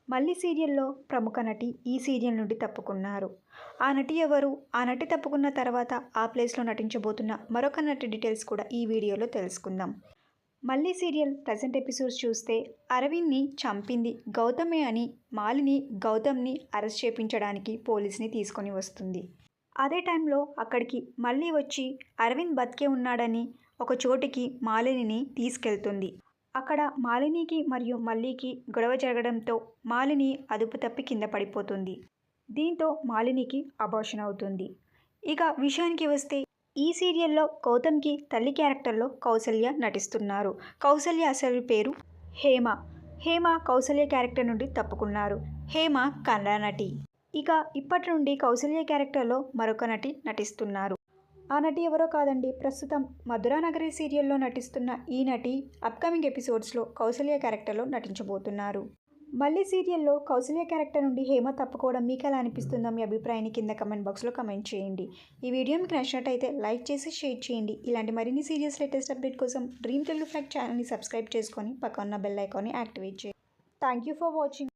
మళ్ళీ సీరియల్లో ప్రముఖ నటి ఈ సీరియల్ నుండి తప్పుకున్నారు. ఆ నటి ఎవరు? ఆ నటి తప్పుకున్న తర్వాత ఆ ప్లేస్లో నటించబోతున్న మరొక నటి డీటెయిల్స్ కూడా ఈ వీడియోలో తెలుసుకుందాం. మళ్ళీ సీరియల్ ప్రజెంట్ ఎపిసోడ్స్ చూస్తే అరవింద్ని చంపింది గౌతమే అని మాలిని గౌతమ్ని అరెస్ట్ చేయించడానికి పోలీస్ని తీసుకొని వస్తుంది. అదే టైంలో అక్కడికి మళ్ళీ వచ్చి అరవింద్ బతికే ఉన్నాడని ఒక చోటికి మాలినిని తీసుకెళ్తుంది. అక్కడ మాలినికి మరియు మల్లీకి గొడవ జరగడంతో మాలిని అదుపు తప్పి కింద పడిపోతుంది. దీంతో మాలినికి అబార్షన్ అవుతుంది. ఇక విషయానికి వస్తే ఈ సీరియల్లో గౌతమ్కి తల్లి క్యారెక్టర్లో కౌసల్య నటిస్తున్నారు. కౌసల్య అసలు పేరు హేమ. హేమ కౌసల్య క్యారెక్టర్ నుండి తప్పుకున్నారు. హేమ కన్నడ నటి. ఇక ఇప్పటి నుండి కౌసల్య క్యారెక్టర్లో మరొక నటి నటిస్తున్నారు. ఆ నటి ఎవరో కాదండి, ప్రస్తుతం మధురానగరి సీరియల్లో నటిస్తున్న ఈ నటి అప్కమింగ్ ఎపిసోడ్స్లో కౌసల్య క్యారెక్టర్లో నటించబోతున్నారు. మళ్ళీ సీరియల్లో కౌసల్య క్యారెక్టర్ నుండి హేమ తప్పుకోవడం మీకు ఎలా అనిపిస్తుందో మీ అభిప్రాయాన్ని కింద కమెంట్ బాక్స్లో కమెంట్ చేయండి. ఈ వీడియో మీకు నచ్చినట్టయితే లైక్ చేసి షేర్ చేయండి. ఇలాంటి మరిన్ని సీరియల్స్ లేటెస్ట్ అప్డేట్ కోసం డ్రీమ్ తెలుగు ఫ్యాక్ట్ ఛానల్ని సబ్స్క్రైబ్ చేసుకొని పక్కన ఉన్న బెల్ ఐకాన్ని యాక్టివేట్ చేయండి. Thank you for watching.